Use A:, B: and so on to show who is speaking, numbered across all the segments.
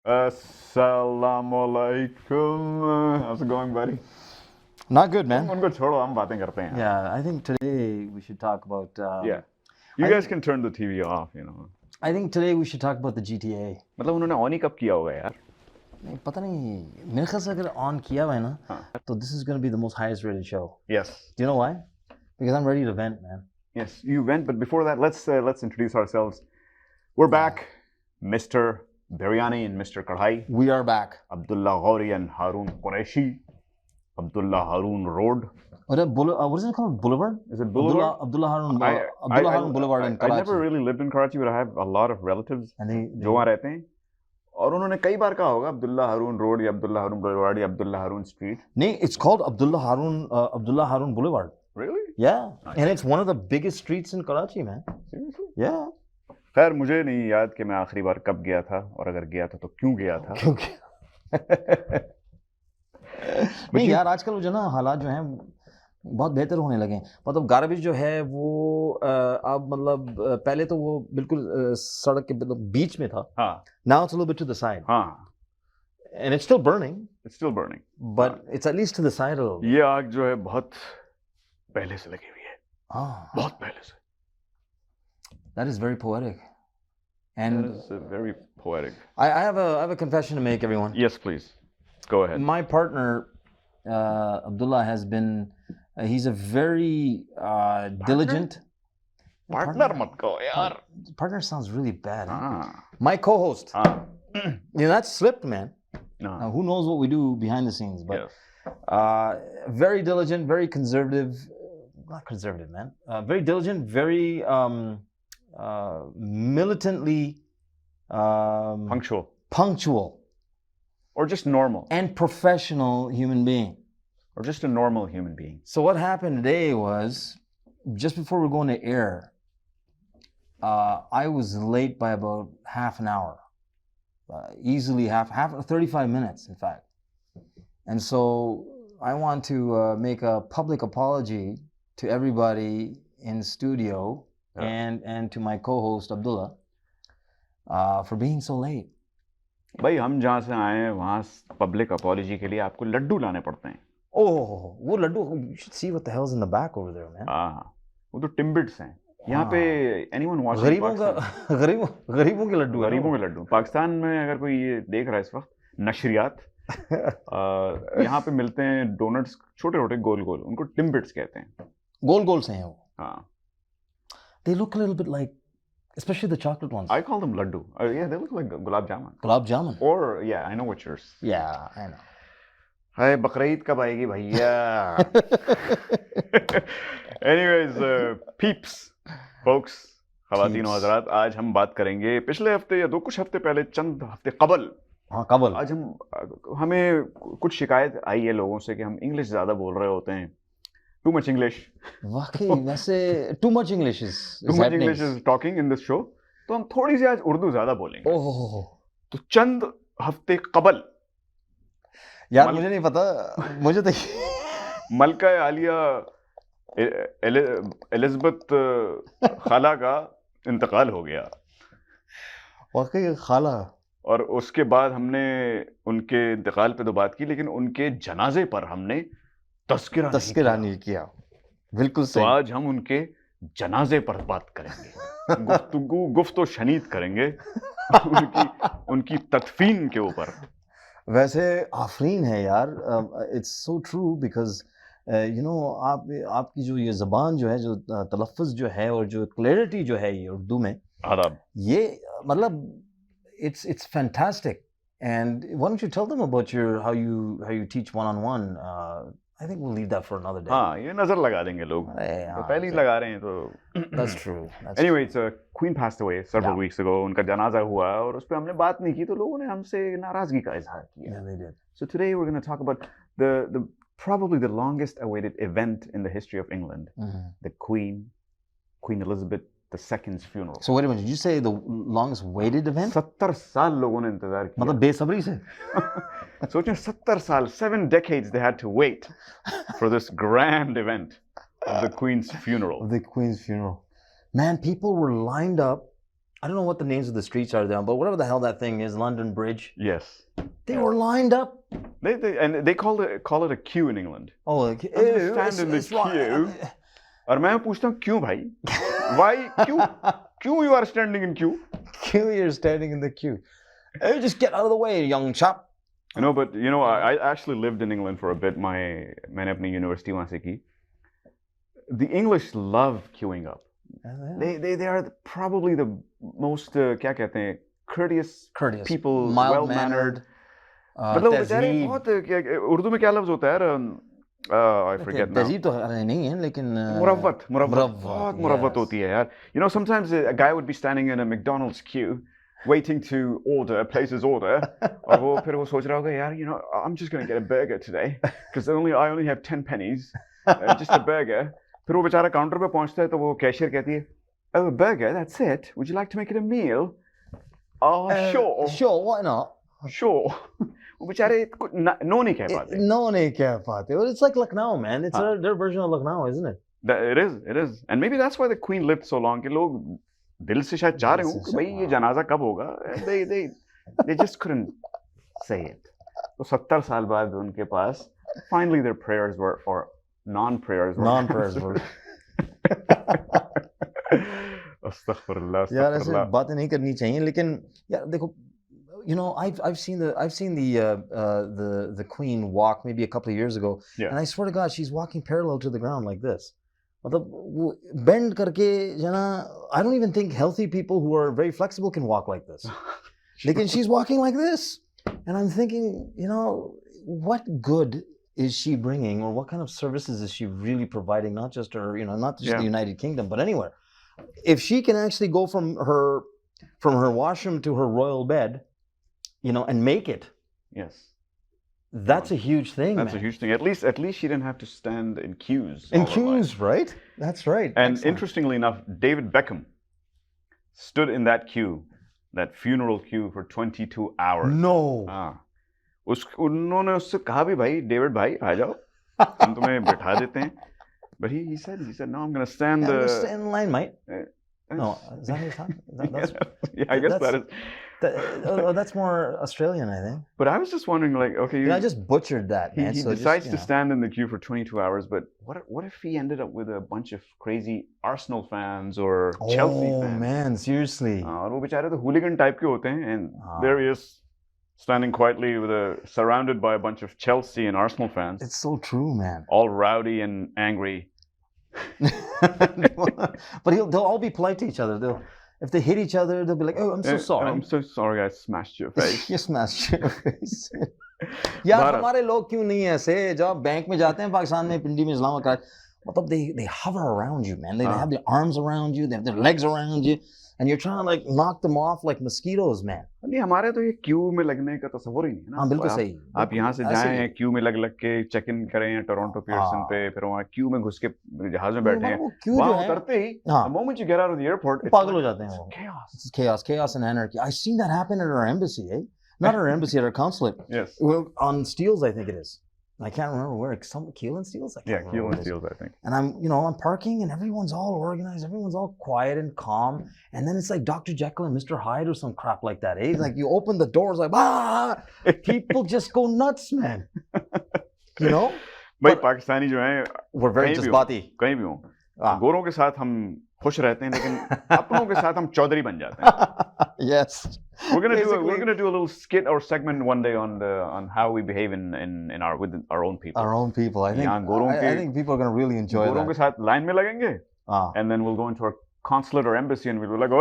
A: Assalamualaikum. How's it going, buddy?
B: Not good, man.
A: उनको छोड़ो, हम बातें करते हैं.
B: Yeah, I think today we should talk about.
A: Yeah. You
B: I
A: guys
B: think-
A: can turn the TV off, you know.
B: I think today we should talk about the GTA.
A: मतलब उन्होंने on ही कब किया होगा यार?
B: नहीं, पता नहीं, मेरे ख्याल से अगर on किया हुआ है ना, तो this is going to be the most highest rated show.
A: Yes.
B: Do you know why? Because I'm ready to vent, man.
A: Yes, you went, but before that, let's introduce ourselves. We're back, Mr. Briyani and Mr.Karahi,
B: We are back.
A: Abdullah Ghori and Harun Qureshi, Abdullah Harun Road.
B: What is it called? Boulevard?
A: Is it Boulevard?
B: Abdullah Harun.
A: I-
B: Abdullah Harun Boulevard in
A: I
B: Karachi.
A: never really lived in Karachi, but I have a lot of relatives
B: And they
A: जो वहाँ रहते हैं. और उन्होंने कई बार कहा होगा अब्दुल्ला हारून road या अब्दुल्ला हारून बुलेवार्ड या अब्दुल्ला हारून स्ट्रीट.
B: नहीं, it's called Abdullah Harun Boulevard.
A: Really?
B: Yeah, and it's one of the biggest streets in Karachi, man.
A: Seriously?
B: Yeah.
A: खैर मुझे नहीं याद कि मैं आखिरी बार कब गया था और अगर गया था तो क्यों गया था.
B: क्योंकि नहीं यार, आजकल जो ना हालात जो हैं बहुत बेहतर होने लगे हैं. मतलब गार्बेज जो है वो अब मतलब पहले तो वो बिल्कुल सड़क के मतलब बीच में था.
A: हाँ
B: Now it's a little bit to the side.
A: हाँ.
B: And it's still burning,
A: It's still burning.
B: but it's at least to the side a little bit.
A: ये आग जो है बहुत पहले से लगी हुई है.
B: Ah,
A: बहुत पहले से.
B: that is very poetic.
A: That
B: And
A: is very poetic.
B: I have a confession to make, everyone.
A: Yes, please. Go ahead.
B: My partner, Abdullah, has been, he's a very diligent.
A: Partner मत कहो यार.
B: Partner sounds really bad. Huh?
A: हाँ
B: My co-host.
A: हाँ.
B: You know, that's slipped, man.
A: No.
B: Who knows what we do behind the scenes, but
A: Yes.
B: very diligent, very conservative. Not conservative, man. Very diligent, very militantly punctual,
A: Or just normal.
B: and professional human being.
A: Or just a normal human being.
B: So what happened today was, just before we're going to air, I was late by about half an hour, easily half 35 minutes, in fact. And so I want to make a public apology to everybody in studio and to my co-host Abdullah for being so late.
A: भाई हम जहाँ से आए हैं वहाँ public apology के लिए आपको लड्डू लाने पड़ते हैं.
B: Oh, वो Laddu, you should see what the hell's in the back over there, man.
A: हाँ वो तो टिम्बिट्स हैं. यहाँ पे anyone watching
B: गरीबों का
A: Pakistan-
B: गरीबों के लड्डू है ना
A: गरीबों
B: वो?
A: के लड्डू. पाकिस्तान में अगर कोई ये देख रहा है इस वक्त नशरियात यहाँ पे मिलते हैं डोनट्स छोटे छोटे गोल गोल. उनको टिम्बिट्स कहते हैं.
B: गोल गोल से हैं वो.
A: हाँ.
B: They look a little bit like, especially the chocolate ones.
A: I call them laddu. Yeah, they look like gulab jamun.
B: Gulab jamun.
A: Or yeah, I know what yours.
B: Yeah, I know.
A: हाय बकरीद कब आएगी भैया. Anyways, peeps, folks, ख़वातीन और हज़रात, आज हम बात करेंगे पिछले हफ्ते या कुछ हफ्ते पहले, चंद हफ्ते कबल.
B: हाँ, कबल.
A: आज हमें कुछ शिकायत आई है लोगों से कि हम इंग्लिश ज़्यादा बोल रहे होते हैं. Too much English.
B: वाकई वैसे too much English is
A: Too much
B: happening.
A: English is talking in this show. तो हम थोड़ी सी आज उर्दू ज़्यादा बोलेंगे.
B: ओह
A: तो चंद हफ्ते कबल
B: यार, मुझे नहीं पता. मुझे तो
A: मलका आलिया एलिज़ाबेथ खाला का इंतकाल हो गया.
B: वाकई खाला.
A: और उसके बाद हमने उनके इंतकाल पे तो बात की, लेकिन उनके जनाजे पर हमने तस्करा
B: नहीं किया. बिल्कुल
A: तो
B: सही.
A: आज हम उनके जनाजे पर बात करेंगे. गुफ्तो शनीद करेंगे उनकी तदफीन के ऊपर.
B: वैसे आफरीन है यार. It's so true because you know आपकी जो ये ज़बान जो है, जो तलफ़्फ़ुज़ जो है और जो क्लैरिटी जो है ये उर्दू में,
A: आदाब.
B: ये मतलब it's fantastic. And why don't you tell them about how you teach one-on-one? I think we'll leave that for another day.
A: हाँ, ये नजर लगा देंगे लोग. तो पहले ही लगा रहे हैं तो.
B: That's true.
A: Anyway, Queen passed away several weeks ago. उनका जनाजा हुआ और उस पे हमने बात नहीं की, तो लोगों ने हमसे नाराजगी का इजहार किया.
B: Yeah, they did.
A: So today we're going to talk about the probably the longest awaited event in the history of England, the Queen Elizabeth II's funeral.
B: So wait a minute, did you say the longest waited event?
A: 70 साल लोगों ने इंतजार किया.
B: मतलब बेसब्री से.
A: सोचें 70 साल, 7 decades they had to wait for this grand event of the Queen's funeral.
B: The Queen's funeral. Man, people were lined up I don't know what the names of the streets are there, but whatever the hell that thing is, London Bridge.
A: Yes.
B: They were lined up.
A: They call it a queue in England.
B: Oh, like,
A: I'm gonna stand in the queue. और मैं पूछता हूँ क्यों भाई? Why क्यों you are standing in queue?
B: You're standing in the queue. Hey, just get out of the way, young chap.
A: But I actually lived in England for a bit. मैंने अपनी university वहाँ से की. The English love queuing up. They are probably the most क्या कहते हैं courteous people, well-mannered. मतलब बेचारे बहुत उर्दू में क्या लफ्ज होता है यार? I forget now.
B: तहजीब तो नहीं है लेकिन
A: मुरव्वत बहुत मुरव्वत होती है यार. Sometimes a guy would be standing in a McDonald's queue waiting to place his order और फिर वो सोच रहा होगा यार I'm just going to get a burger today because I only have 10 pennies, just a burger. फिर वो बेचारा काउंटर पे पहुंचता है तो वो कैशियर कहती है oh a burger, that's it, would you like to make it a meal?
B: Sure, why not?
A: Sure. वो बेचारे no नहीं कह पाते.
B: No नहीं कह पाते. Well, it's like Lucknow, man. It's their version of Lucknow, isn't it?
A: It is. And maybe that's why the Queen lived so long. कि लोग दिल से शायद चाह रहे हो कि भाई ये जनाजा कब होगा? They just couldn't say it. तो 70 साल बाद उनके पास finally their prayers were, or non-prayers were. अस्तगफुरुल्लाह.
B: यार ऐसे बातें नहीं करनी चाहिए लेकिन यार देखो I've seen the Queen walk maybe a couple of years ago, and I swear to God, she's walking parallel to the ground like this. मतलब bend करके I don't even think healthy people who are very flexible can walk like this. लेकिन she's walking like this, and I'm thinking, what good is she bringing, or what kind of services is she really providing? Not just her, not just the United Kingdom, but anywhere. If she can actually go from her washroom to her royal bed, and make it.
A: Yes.
B: That's a huge thing.
A: That's a huge thing. At least she didn't have to stand in queues.
B: In queues, right? That's right.
A: And interestingly enough, David Beckham stood in that queue, that funeral queue, for 22 hours.
B: No.
A: उन्होंने उससे कहा भी भाई David भाई आ जाओ हम तुम्हें बैठा देते हैं. But he said no, I'm going to stand
B: in line, mate. No, is that his time?
A: I guess that is.
B: That's more Australian, I think.
A: But I was just wondering, like, okay,
B: I just butchered that, man.
A: He decides to stand in the queue for 22 hours, but what if he ended up with a bunch of crazy Arsenal fans or Chelsea fans?
B: Oh man, seriously.
A: और वो बेचारे तो hooligan type के होते हैं, and there he is, standing quietly surrounded by a bunch of Chelsea and Arsenal fans.
B: It's so true, man.
A: All rowdy and angry.
B: But they'll all be polite to each other. If they hit each other, they'll be like, "Oh, I'm so sorry.
A: I'm so sorry, I smashed your face."
B: You smashed your face. यार हमारे लोग क्यों नहीं है ऐसे जब bank में जाते हैं पाकिस्तान में पिंडी में इस्लाम का मतलब they hover around you, man. They have their arms around you, they have their legs around you, and you're trying to like knock them off like mosquitoes, man.
A: नहीं हमारे तो ये क्यू में लगने का तस्वुर ही नहीं है ना.
B: हाँ बिल्कुल सही.
A: आप यहाँ से जाएं क्यू में लग के चेक इन करें टोरंटो पियर्सन पे, फिर वहाँ क्यू में घुस के जहाज में बैठे हैं, वहाँ उतरते ही the moment you get out of the airport,
B: पागल हो जाते हैं वो. Chaos and anarchy. I've seen that happen at our embassy, Not our embassy, at our consulate.
A: Yes.
B: On Steeles, I think it is. I can't remember where. Keelan Steeles?
A: Keelan Steeles, I think.
B: And I'm parking and everyone's all organized. Everyone's all quiet and calm. And then it's like Dr. Jekyll and Mr. Hyde or some crap like that. Like you open the doors like, people just go nuts, man.
A: भाई पाकिस्तानी जो हैं
B: we're very जज्बाती.
A: कहीं भी हो गोरों के साथ हम खुश रहते हैं लेकिन अपनों के साथ हम चौधरी बन जाते हैं.
B: Yes.
A: We're gonna do a little skit or segment one day on how we behave with our own people.
B: Our own people. I think people are gonna really enjoy that.
A: गोरों के साथ लाइन में लगेंगे. And then we'll go into our consulate or embassy and we'll be like,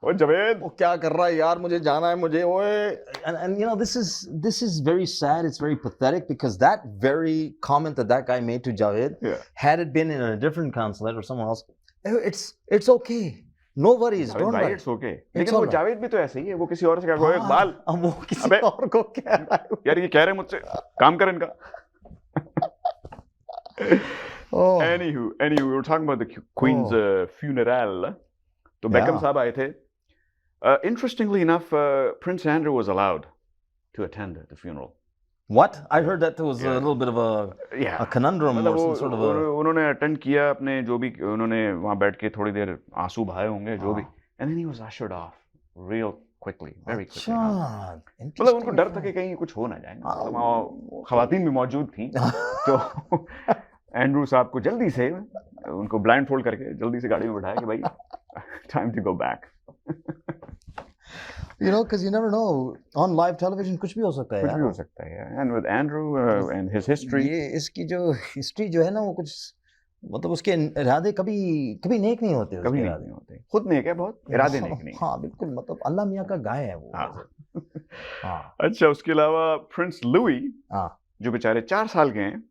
A: ओए जवेद
B: वो क्या कर रहा है यार मुझे जाना है मुझे ओए. And this is very sad. It's very pathetic because that very comment that guy made to Javed, had it been in a different consulate or someone else, it's okay. No worries, don't worry.
A: It's okay. लेकिन वो जावेद भी तो ऐसे ही है. वो किसी और से क्या कहो इकबाल.
B: वो किसी और को कह रहा है.
A: यार ये कह रहे हैं मुझसे काम कर इनका. Anywho, we were talking about the Queen's funeral. तो Beckham साहब आए थे. Interestingly enough, Prince Andrew was allowed to attend the funeral.
B: What? I heard that there was a little bit of a conundrum or some sort of a.
A: उन्होंने attend किया अपने जो भी उन्होंने वहाँ बैठ के थोड़ी देर आंसू बहाए होंगे जो भी and then he was ushered off real quickly, very quickly.
B: अच्छा,
A: मतलब उनको डर था कि कहीं कुछ हो ना जाए ना, मतलब वहाँ खवातीन भी मौजूद थी, तो एंड्रू साहब को जल्दी से उनको ब्लाइंड फोल्ड करके जल्दी से गाड़ी में बैठाया कि भाई time to go back.
B: You know, because you never know, on live television कुछ भी हो सकता है
A: कुछ
B: यार.
A: भी हो सकता है. And with Andrew and his history,
B: ये इसकी जो हिस्ट्री जो है ना वो कुछ मतलब उसके इरादे कभी कभी नेक नहीं होते.
A: कभी
B: उसके
A: नेक
B: इरादे
A: नहीं होते. खुद नेक है बहुत, इरादे नेक नहीं.
B: हाँ बिल्कुल, मतलब अल्लाह मियाँ का गाय है वो.
A: हाँ.
B: हाँ.
A: अच्छा, उसके अलावा प्रिंस लुई,
B: हाँ.
A: जो बेचारे 4 साल के हैं,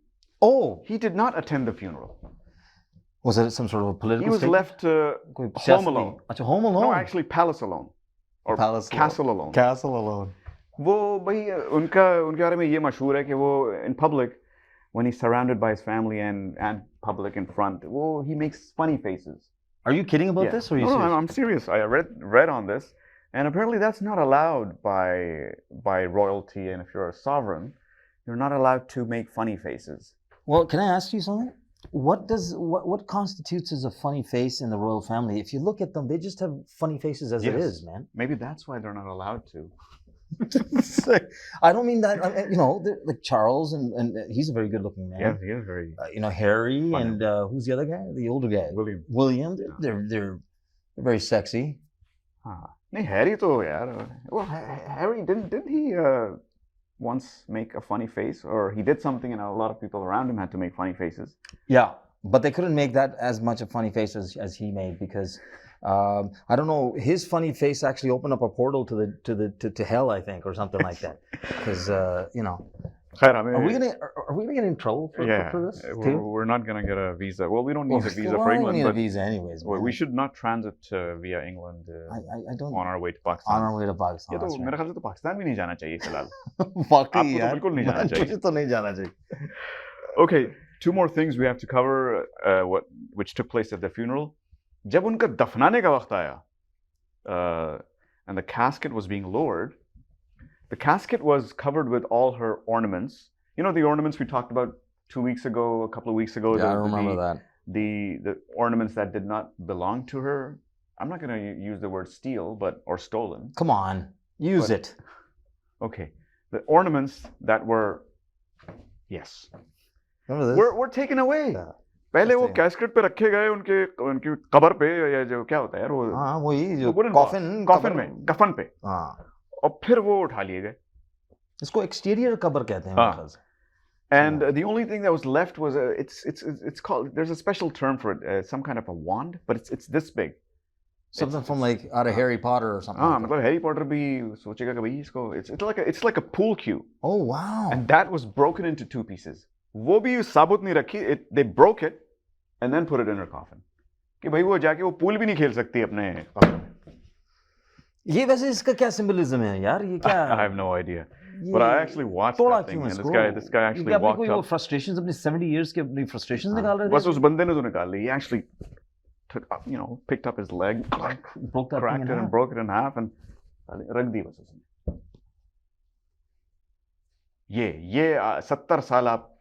B: Oh,
A: he did not attend the funeral.
B: was it some sort of a political
A: He was
B: statement?
A: left
B: कोई
A: home
B: सियासती?
A: alone.
B: अच्छा, home alone.
A: No, actually palace alone. Or
B: Palace alone.
A: castle alone.
B: Castle alone.
A: वो भाई उनके बारे में ये मशहूर है कि वो in public, when he's surrounded by his family and public in front, he makes funny faces.
B: Are you kidding about
A: Yeah.
B: this, or are you
A: No,
B: serious?
A: I'm serious. I read on this, and apparently that's not allowed by royalty. And if you're a sovereign, you're not allowed to make funny faces.
B: Well, can I ask you something? What constitutes as a funny face in the royal family? If you look at them, they just have funny faces as it
A: Yes.
B: is, man.
A: Maybe that's why they're not allowed to.
B: I don't mean that. You know, like Charles, and he's a very good-looking man.
A: Yeah, he is very.
B: You know, Harry,
A: Funny.
B: and who's the other guy? The older guy,
A: William.
B: William. They're very sexy.
A: हाँ, नहीं Harry तो यार. Well, Harry didn't he once make a funny face, or he did something, and a lot of people around him had to make funny faces.
B: Yeah, but they couldn't make that as much a funny face as he made because I don't know. His funny face actually opened up a portal to hell, I think, or something like that. Because you know,
A: खैर हमें.
B: are we gonna get in trouble for this too?
A: We're not gonna get a visa. Well, we don't need a visa
B: Well,
A: for
B: I don't
A: England,
B: need a
A: but
B: visa anyways.
A: we
B: Man.
A: should not transit via England
B: I don't.
A: on our way to Pakistan.
B: On our way to Pakistan.
A: ये तो
B: that's
A: मेरे ख्याल से तो पाकिस्तान भी नहीं जाना चाहिए फिलहाल.
B: वाकई
A: आपको तो
B: यार,
A: बिल्कुल नहीं जाना चाहिए.
B: मुझे तो नहीं जाना चाहिए.
A: Okay, 2 more things we have to cover, which took place at the funeral. जब उनका दफनाने का वक्त आया, and the casket was being lowered, the casket was covered with all her ornaments. You know the ornaments we talked about 2 weeks ago, a couple of weeks ago.
B: Yeah, I remember that.
A: The ornaments that did not belong to her. I'm not going to use the word steal, or stolen.
B: Come on, use it.
A: Okay, the ornaments that were, yes,
B: Remember this?
A: were taken away.
B: Yeah.
A: पहले वो casket पे रखे गए उनकी cover पे, या जो क्या होता है यार वो.
B: हाँ वही जो
A: कॉफिन में, कफन पे.
B: हाँ.
A: और फिर वो उठा लिए गए.
B: इसको एक्सटीरियर कबर कहते हैं मेरे ख्याल से.
A: And the only thing that was left was it's called, there's a special term for it, some kind of a wand, but it's this big.
B: Something from like out of Harry Potter or something.
A: हाँ, मतलब Harry Potter भी सोचेगा कि भाई इसको it's like a pool cue.
B: Oh wow.
A: And that was broken into 2 pieces. वो भी साबुत नहीं रखी. They broke it and then put it in her coffin. कि भाई वो जाके वो पूल भी नहीं खेल सकती अपने coffin में.
B: ये वैसे इसका क्या सिंबलिज्म है यार, ये क्या?
A: I have no idea. But I actually watched that thing, and this guy actually walked up.
B: वो frustrations अपने 70 years के अपनी frustrations निकाल रहे थे.
A: बस उस बंदे ने तो निकाल ली. He actually took up, picked up his leg, cracked it and broke it in half, and रख दी बस उसने. ये 70 साल आप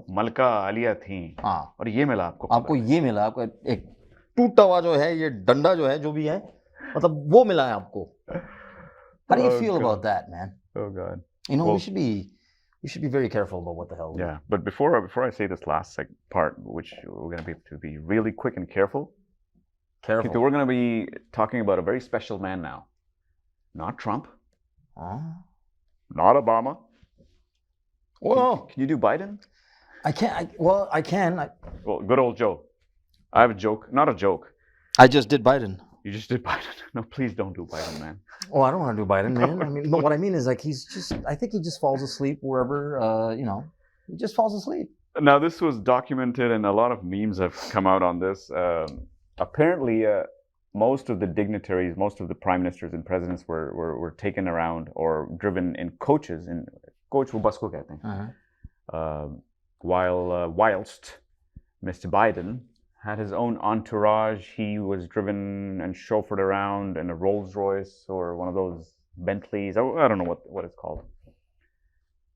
A: मलका आलिया थी. हाँ. और ये मिला आपको
B: ये मिला, आपको एक टूटा हुआ जो है, ये डंडा जो है, जो भी है, मतलब वो मिला है आपको. How do you feel about that, man?
A: Oh God.
B: Well, we should be very careful about what the hell.
A: Yeah, but before I say this last part, which we're going to be really quick and careful. Because we're going to be talking about a very special man now. Not Trump. Not Obama.
B: Well,
A: can you do Biden?
B: I can't. I can.
A: Well, good old Joe. I have a joke. Not a joke.
B: I just did Biden.
A: You just did Biden. No, please don't do Biden, man.
B: Oh, I don't want to do Biden, man. I mean, no, what I mean is like I think he just falls asleep wherever, he just falls asleep.
A: Now, this was documented and a lot of memes have come out on this. Apparently, most of the dignitaries, most of the prime ministers and presidents were taken around or driven in coaches. In coach, wo bus ko kehte hain. Whilst Mr. Biden had his own entourage, he was driven and chauffeured around in a Rolls Royce or one of those Bentleys. I don't know what it's called.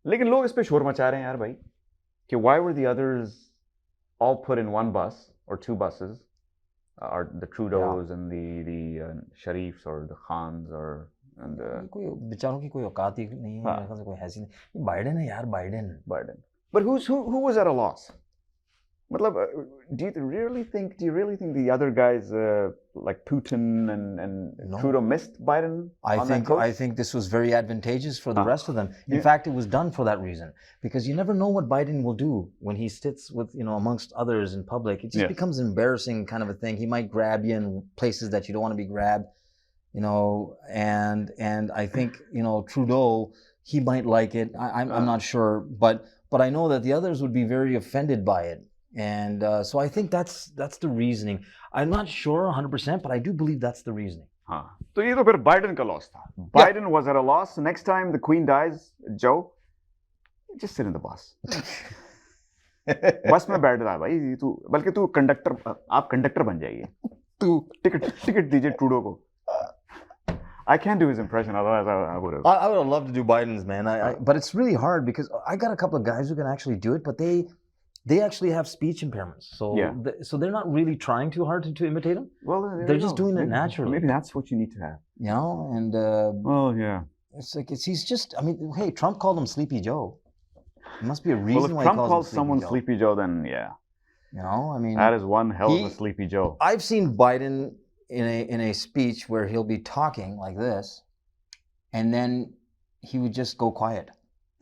A: लेकिन लोग इस पे शोर मचा रहे हैं यार भाई कि why were the others all put in one bus or 2 buses are the Trudeaus and the Sharifs or the Khans or and
B: कोई बेचारों की कोई औकात ही नहीं है, मेरे ख्याल से कोई हैसियत नहीं। बाइडेन है यार, Biden.
A: But who was at a loss? Matlab, do you really think the other guys like Putin and
B: No.
A: Trudeau missed Biden?
B: I think this was very advantageous for the rest of them. In fact, it was done for that reason, because you never know what Biden will do when he sits with, amongst others in public. It just becomes embarrassing kind of a thing. He might grab you in places that you don't want to be grabbed, and I think, Trudeau, he might like it. I'm not sure, but I know that the others would be very offended by it. And so I think that's the reasoning. I'm not sure 100%, but I do believe that's the reasoning.
A: तो ये तो फिर Biden का loss था. Biden was at a loss. Next time the Queen dies, Joe, just sit in the bus. बस में बैठ रहा भाई तू, बल्कि तू कंडक्टर, आप कंडक्टर बन जाइए. तू टिकट दीजिए ट्रूडो को. I can't do his impression, otherwise I would have.
B: I would have loved to do Biden's, man. But it's really hard because I got a couple of guys who can actually do it, but they actually have speech impairments. So so they're not really trying too hard to imitate him.
A: Well,
B: they're just doing it naturally.
A: Maybe that's what you need to have.
B: And
A: well, yeah.
B: It's like he's just. I mean, hey, Trump called him Sleepy Joe. There must be a reason why
A: Trump
B: he
A: calls someone Sleepy Joe, then yeah.
B: I mean,
A: that is one hell of a Sleepy Joe.
B: I've seen Biden in a speech where he'll be talking like this, and then he would just go quiet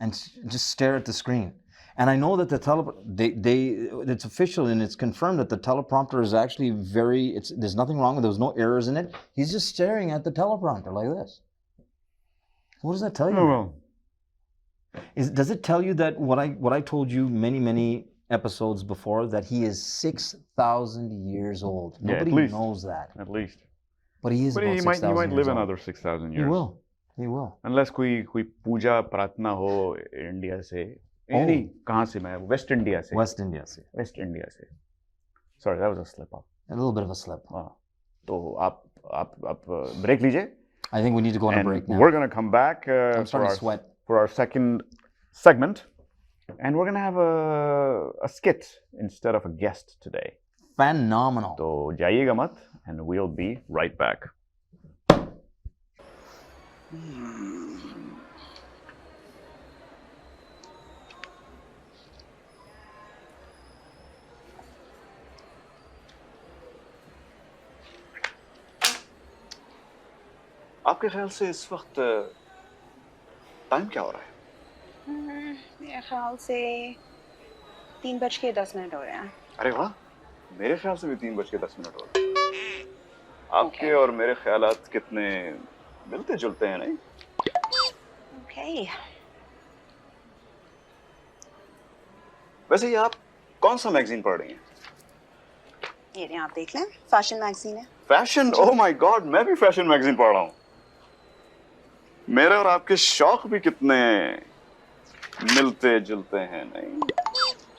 B: and just stare at the screen. And I know that it's official and it's confirmed that the teleprompter is actually there's nothing wrong with it. There's no errors in it. He's just staring at the teleprompter like this. What does that tell you?
A: Oh, well.
B: Does it tell you that what I told you many episodes before, that he is 6,000 years old? Nobody knows that.
A: At least.
B: But he is. But
A: he might live another 6,000 years.
B: He will.
A: Unless कोई पूजा प्रार्थना हो India से. नहीं कहाँ से मैं West India से. Sorry, that was a slip up.
B: A little bit of a slip.
A: तो आप break लीजिए.
B: I think we need to go on a break now.
A: We're going to come back
B: I'm starting to sweat.
A: For our second segment, and we're going to have a skit instead of a guest today.
B: Phenomenal.
A: तो जाइएगा मत, and we'll be right back. आपके ख्याल से इस वक्त time क्या हो रहा है?
C: मेरे ख्याल से 3:10 हो रहे हैं.
A: अरे वाह, मेरे ख्याल से भी 3:10 हो रहे हैं. आपके और मेरे ख्यालात कितने मिलते जुलते हैं, नहीं?
C: Okay.
A: वैसे ये आप कौन सा मैगजीन पढ़ रही हैं?
C: ये आप देख लें, फैशन मैगजीन है.
A: फैशन? ओह माय गॉड, मैं भी फैशन मैगजीन पढ़ रहा हूँ. मेरे और आपके शौक भी कितने मिलते जुलते हैं, नहीं?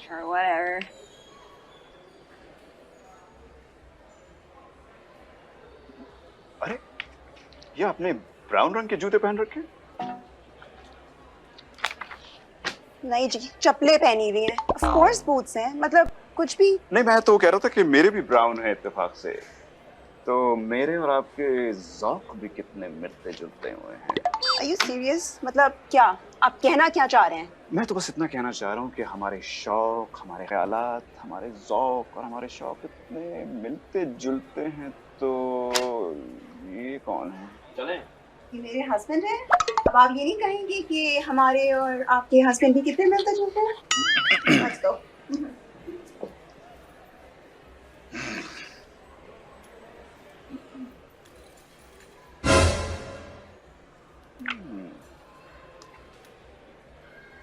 C: Sure, whatever.
A: अरे, ये आपने ब्राउन रंग के जूते पहन रखे?
C: नहीं जी, चप्पलें पहनी हुई हैं. Of course boots हैं, मतलब कुछ भी.
A: नहीं, मैं तो कह रहा था कि मेरे भी ब्राउन है इत्तेफाक से. तो मेरे और आपके ज़ौक भी कितने मिलते जुलते हुए हैं.
C: Are you serious? मतलब क्या? आप कहना क्या चाह रहे हैं?
A: मैं तो बस इतना कहना चाह रहा हूँ कि हमारे शौक, हमारे ख्यालात, हमारे ज़ौक और हमारे शौक इतने मिलते जुलते हैं. तो ये कौन है?
C: चलें? ये मेरे हस्बैंड हैं. अब आप ये नहीं कहेंगे कि हमारे और आपके हस्बैंड भी कितने मिलते जुलते हैं? Let's go.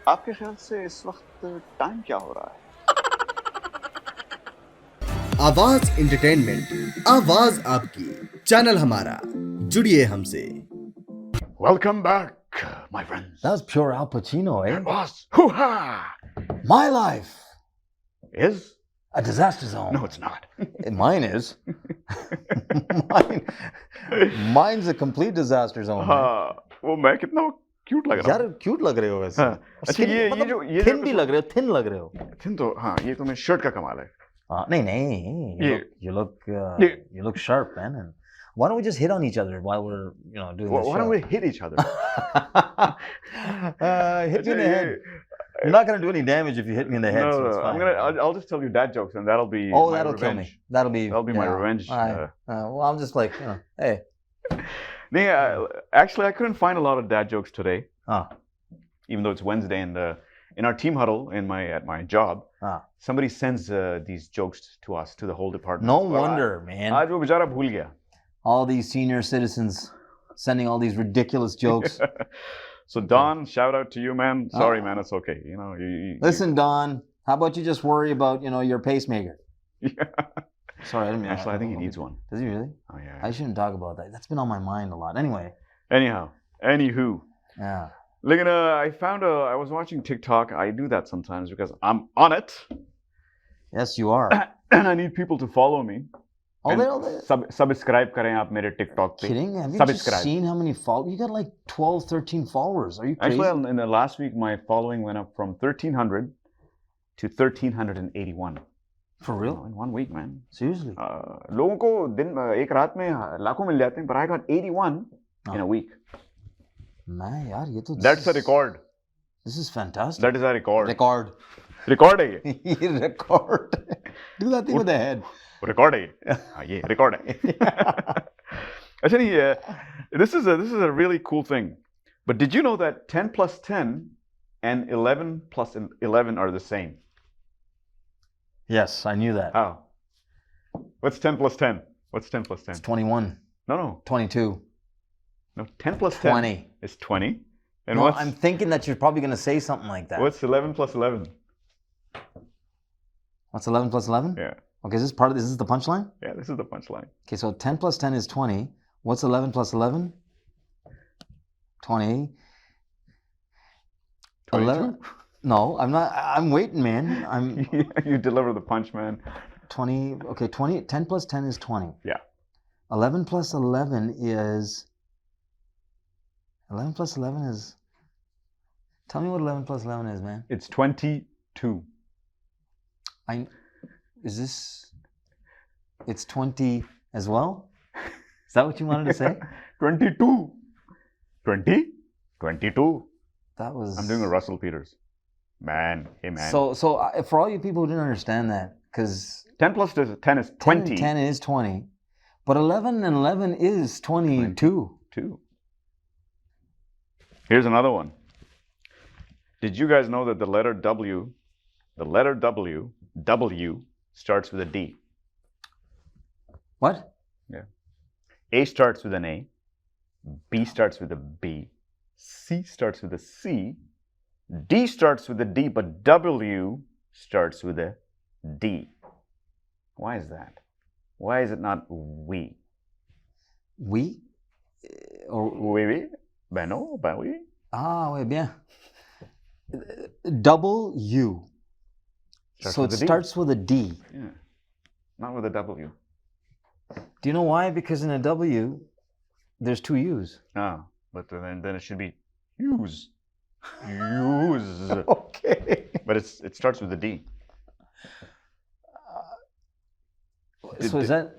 C: आपके ख्याल से इस वक्त टाइम क्या हो रहा है?
D: आवाज एंटरटेनमेंट, आवाज आपकी, चैनल हमारा, जुड़िए हमसे.
A: Welcome back, my friends.
B: That was pure Al Pacino, eh?
A: Boss, hoo-ha!
B: My life
A: is
B: a disaster zone.
A: No, it's not.
B: Mine is. Mine's a complete disaster zone.
A: हाँ, वो मैं कितना क्यूट लग रहा हूँ.
B: यार क्यूट लग रहे हो वैसे.
A: अच्छा, ये जो
B: थिन भी लग रहे हो, थिन लग रहे हो.
A: थिन तो हाँ, ये तो मैं शर्ट का कमाल है.
B: nahin. You look sharp, man. And why don't we just hit on each other while we're doing this
A: Why
B: show?
A: don't we hit each other?
B: Hit me in the head. You're not gonna do any damage if you hit me in the head. So it's fine.
A: I'll just tell you dad jokes, and that'll be
B: that'll kill me. That'll be
A: my revenge.
B: Well, I'm just like, hey.
A: Actually, I couldn't find a lot of dad jokes today.
B: Ah.
A: Even though it's Wednesday, and in our team huddle at my job, somebody sends these jokes to us, to the whole department.
B: No wonder, man.
A: आज वो बेचारा भूल गया.
B: All these senior citizens sending all these ridiculous jokes.
A: So Don, shout out to you, man. Sorry, man, it's okay.
B: Listen, Don, how about you just worry about your pacemaker? Sorry, I didn't mean.
A: Actually, I think he needs one.
B: Does he really?
A: Oh yeah.
B: I shouldn't talk about that. That's been on my mind a lot.
A: Anywho.
B: Yeah.
A: Look, I was watching TikTok. I do that sometimes because I'm on it.
B: Yes, you are.
A: And I need people to follow me. Subscribe करें आप मेरे TikTok पे.
B: Kidding? Have you just seen how many followers? You got like 12, 13 followers. Are you crazy?
A: Actually, in the last week, my following went up from 1,300 to 1,381.
B: For real?
A: In 1 week, man.
B: Seriously?
A: लोगों को एक रात में लाखों मिल जाते हैं, but I got 81 in a week.
B: Man, यार ये तो.
A: That's a record.
B: This is fantastic.
A: That is a record.
B: Record
A: है
B: ये. Record. Do that thing with the head.
A: Record है ये. Record है. Actually, this is a really cool thing. But did you know that 10 plus 10 and 11 plus 11 are the same?
B: Yes, I knew that.
A: How? What's 10 plus 10? What's 10 plus 10?
B: It's 21.
A: No.
B: 22.
A: No, 10 plus
B: 20.
A: 10 is 20. And
B: no, I'm thinking that you're probably going to say something like that.
A: What's 11 plus 11?
B: What's 11 plus 11?
A: Yeah.
B: Okay, is this the punchline?
A: Yeah, this is the punchline.
B: Okay, so 10 plus 10 is 20. What's 11 plus 11? 20. 11. No, I'm not. I'm waiting, man.
A: You deliver the punch, man.
B: 20. Okay, 20. 10 plus 10 is 20.
A: Yeah.
B: 11 plus 11 is. 11 plus 11 is. Tell me what 11 plus 11 is, man.
A: It's 22.
B: Is this. It's 20 as well? Is that what you wanted to say?
A: 22. 20? 22.
B: That was.
A: I'm doing a Russell Peters. Man, hey man.
B: So for all you people who didn't understand that, because
A: 10 plus 10 is 20.
B: 10 is 20, but 11 and 11 is 22.
A: Here's another one. Did you guys know that the letter W starts with a D?
B: What?
A: Yeah. A starts with an A. B starts with a B. C starts with a C. D starts with a D, but W starts with a D. Why is that? Why is it not we?
B: We? Or
A: Oui. Ben non, ben oui.
B: Ah, oui, bien. W. So it starts with a D.
A: Yeah. Not with a W.
B: Do you know why? Because in a W, there's two U's.
A: Ah, but then it should be U's. Use.
B: Okay.
A: But it starts with a D.
B: So is that?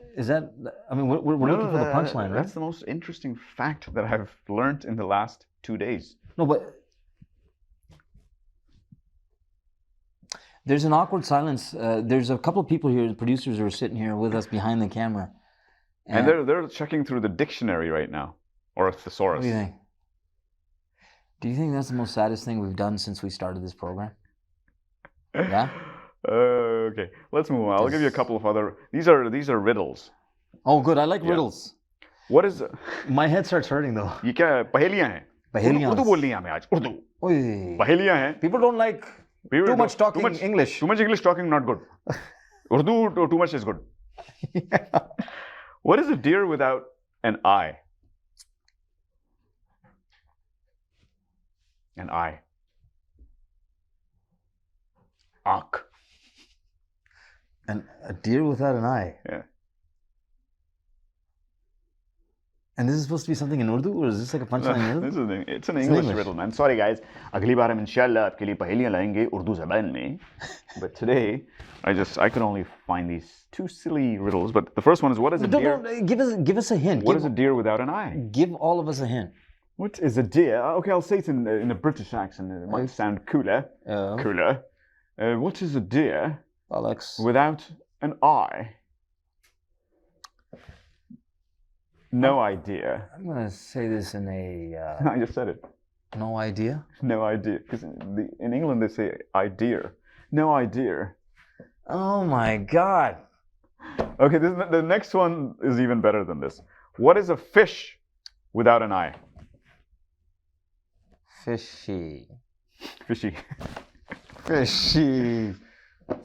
B: I mean, we're looking for the punchline, right?
A: That's the most interesting fact that I've learned in the last 2 days.
B: No, but there's an awkward silence. There's a couple of people here, the producers, who are sitting here with us behind the camera,
A: and they're checking through the dictionary right now, or a thesaurus.
B: What do you think? Do you think that's the most saddest thing we've done since we started this program? Yeah?
A: Okay, let's move on. I'll give you a couple of other. These are riddles.
B: Oh, good. I like riddles.
A: What is?
B: My head starts hurting though.
A: ये क्या पहेलियां हैं?
B: पहेलियां.
A: उर्दू बोलनी है हमें आज. Urdu.
B: Oy.
A: पहेलियां हैं.
B: People don't like too much talking English.
A: Too much English talking not good. Urdu too much is good.
B: Yeah.
A: What is a deer without an eye? An eye. Ankh.
B: And a deer without an eye.
A: Yeah.
B: And this is supposed to be something in Urdu, or is this like a punchline in Urdu?
A: It's an English riddle, man. Sorry, guys. अगली बार हम इंशाल्लाह आपके लिए पहेलियां लाएंगे उर्दू ज़बान में. But today, I could only find these two silly riddles. But the first one is, what is a deer?
B: Give us a hint.
A: What is a deer without an eye?
B: Give all of us a hint.
A: What is a deer? Okay, I'll say it in a British accent. It might sound cooler. Cooler. What is a deer
B: Alex.
A: without an eye? No idea.
B: I'm gonna say this in a.
A: I just said it.
B: No idea.
A: No idea. Because in England they say idea. No idea.
B: Oh my God.
A: Okay, the next one is even better than this. What is a fish without an eye?
B: Fishy.
A: Fishy.
B: Fishy.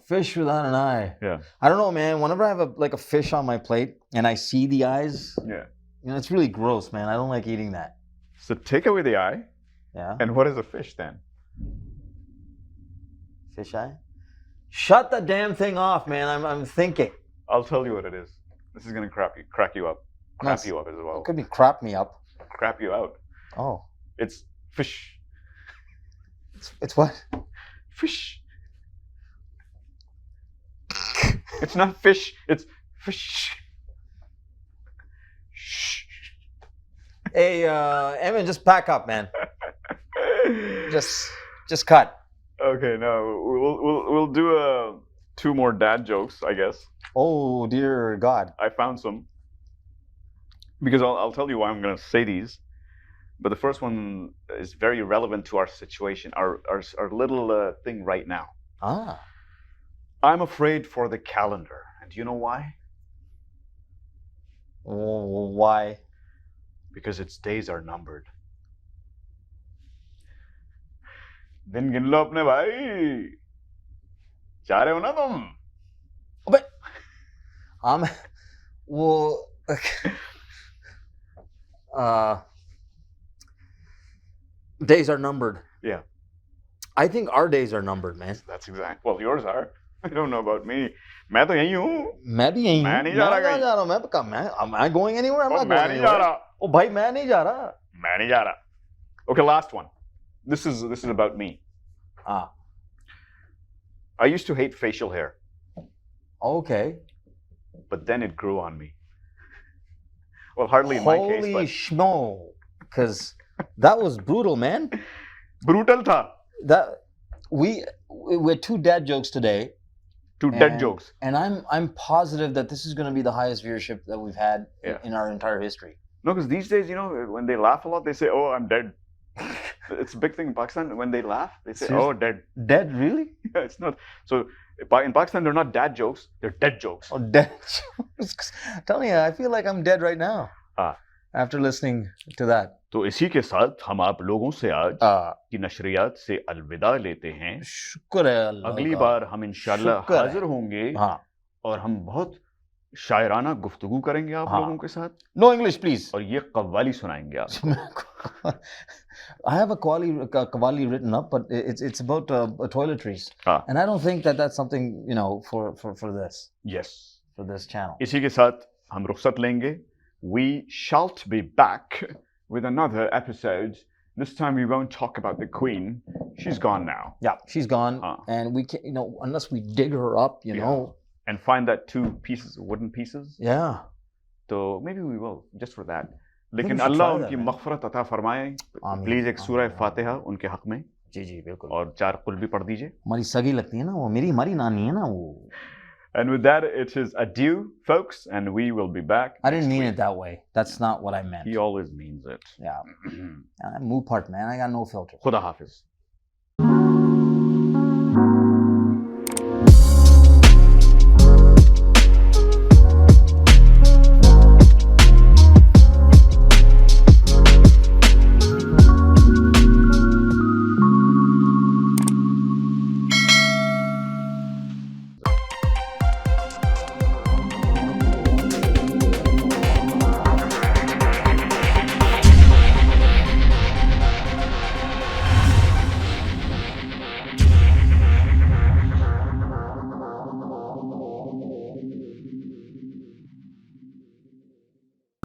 B: Fish without an eye.
A: Yeah.
B: I don't know, man. Whenever I have a fish on my plate and I see the eyes,
A: Yeah.
B: It's really gross, man. I don't like eating that.
A: So take away the eye.
B: Yeah.
A: And what is a fish then?
B: Fish eye? Shut the damn thing off, man. I'm thinking.
A: I'll tell you what it is. This is gonna crack you up. Crap you up as well.
B: It could be crap me up.
A: Crap you out.
B: Oh.
A: It's fish.
B: It's what?
A: Fish. It's not fish. It's fish. Shh.
B: Hey, Evan, just pack up, man. Just cut.
A: Okay, no, we'll do two more dad jokes, I guess.
B: Oh dear God!
A: I found some because I'll tell you why I'm gonna say these. But the first one is very relevant to our situation, our little thing right now.
B: Ah.
A: I'm afraid for the calendar, and do you know why?
B: Why?
A: Because its days are numbered. दिन गिन लो अपने भाई. जा रहे हो ना तुम?
B: But well, days are numbered.
A: Yeah.
B: I think our days are numbered, man.
A: That's exact. Well, yours are. I don't know about me. मैं तो यहीं हूँ.
B: मैं भी यहीं हूँ.
A: मैं नहीं जा रहा कहीं.
B: मैं कहाँ मैं? Am I going anywhere? I'm not
A: मैं
B: going
A: नहीं
B: anywhere.
A: जा रहा.
B: Oh भाई मैं नहीं जा रहा.
A: मैं नहीं जा रहा. Okay, last one. This is about me.
B: Ah.
A: I used to hate facial hair.
B: Okay.
A: But then it grew on me. Well, hardly in my case,
B: Holy
A: but
B: schmo. Because that was brutal, man.
A: brutal tha.
B: That we're two dad jokes today.
A: Two dead jokes.
B: And I'm positive that this is going to be the highest viewership that we've had in our entire history.
A: No, because these days, when they laugh a lot, they say, "Oh, I'm dead." It's a big thing in Pakistan. When they laugh, they say,
B: Seriously?
A: "Oh, dead."
B: Dead, really?
A: Yeah, it's not. So in Pakistan, they're not dad jokes; they're dead jokes.
B: Oh, dead jokes. Tell me, I feel like I'm dead right now. After listening to that.
A: तो इसी के साथ हम आप लोगों से आज की नशरियात से अलविदा लेते हैं.
B: शुक्र है अल्लाह
A: अगली
B: का.
A: बार हम इंशाल्लाह
B: शुक्र है.
A: हाजिर होंगे
B: हाँ.
A: और हम बहुत शायराना गुफ्तगू करेंगे आप लोगों के साथ.
B: No English, please.
A: और ये कव्वाली सुनाएंगे आप.
B: I have a qawwali written up, but it's about toiletries, and I don't think that that's something for this.
A: Yes.
B: For this channel.
A: इसी के साथ हम रुखसत लेंगे. We shall be back with another episode. This time we won't talk about the Queen. She's gone now.
B: Yeah, she's gone, and we can't, unless we dig her up,
A: and find that two wooden pieces.
B: Yeah.
A: So maybe we will, just for that. लेकिन अल्लाह उनकी मग़फ़रत अता फरमाए. Please एक सूरह फातिहा उनके हक में.
B: जी जी बिल्कुल.
A: और 4 कुल भी पढ़ दीजिए.
B: हमारी सगी लगती है ना वो, हमारी नानी है ना वो.
A: And with that, it is adieu, folks, and we will be back.
B: I didn't mean it that way. That's not what I meant.
A: He always means it.
B: Yeah. Move part, man. I got no filter.
A: Khuda Hafiz.